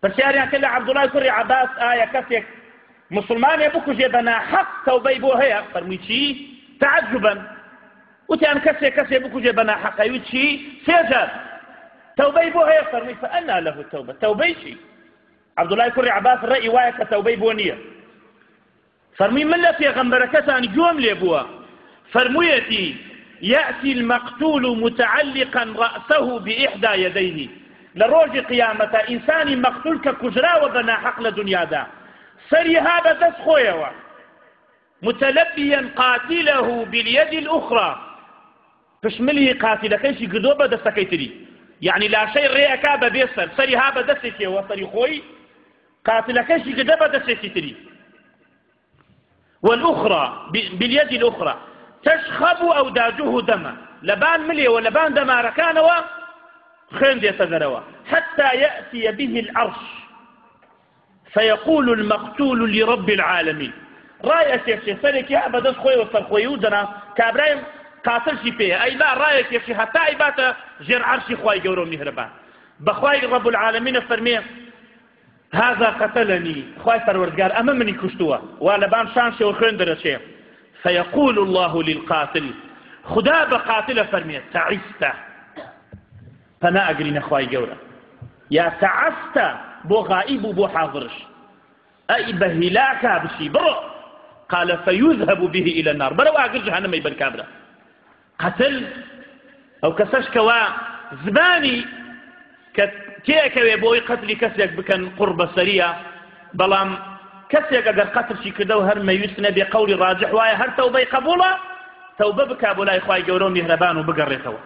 پرسیاریان کرد لە عەبدوڵای کوڕی عەباس ئایا کەسێک مسلمانێ بکوژێ بە ناحەق تەوبەی بۆ هەیە؟ فەرمووی چی؟ تعجبا وتیان کەسێ بکوژێ بە ناحەق ئەوی چی؟ سێجار تەوبەی بۆ هەیە؟ فەرمووی فەئەنا لەهو تەوبە. تەوبەی چی؟ عەبدوڵای کوڕی عەباس ڕەئی وایە کە تەوبەی بۆ نییە. فەرمووی من لە پێغەمبەرەکەتان گوێم لێ بووە فەرموویەتی يأتي المقتول متعلقا رأسه بإحدى يديه لروج قيامة إنسان مقتول ككجرا وبنا حق لدنيا دا سري هذا دس خويا متلبيا قاتله باليد الأخرى فشمله قاتل كيش قدوبة دستكيتري يعني لا شيء ريكا ببيسر سري هذا دستكي وسري خوي قاتل كيش قدوبة دستكيتري والأخرى باليد الأخرى تشخب أوداجه دما لبان ملي ولبان دما ركانوا خين يتذروا حتى يأتي به العرش فيقول المقتول لرب العالمين رايك يا شيخ سرك يا أبدا خوي وصل خوي ودنا كابراهيم قاتل شي فيه أي لا رايك يا شيخ حتى عباته جر عرشي خوي جورو مهربان بخواي رب العالمين فرميه هذا قتلني خوي فروردگار أما مني كشتوا ولبان شانشي وخين درشي فيقول الله للقاتل خدا بقاتل فرميه تعست فنا أقرين أخواي جورا يا تعست بو غائب بو حاضرش أي بهلاك بشي برو قال فيذهب به إلى النار برو أقر جهنم يبن كابرا قتل أو كسش كوا زباني كيك يبوي قتل كسيك بكن قرب سريع بلام كسيك أقر قتل شي كدو هر ما يسنى بقول راجح وايا هر توبة قبوله توبة بكابولا إخواي جورا مهربان وبقر ريتوا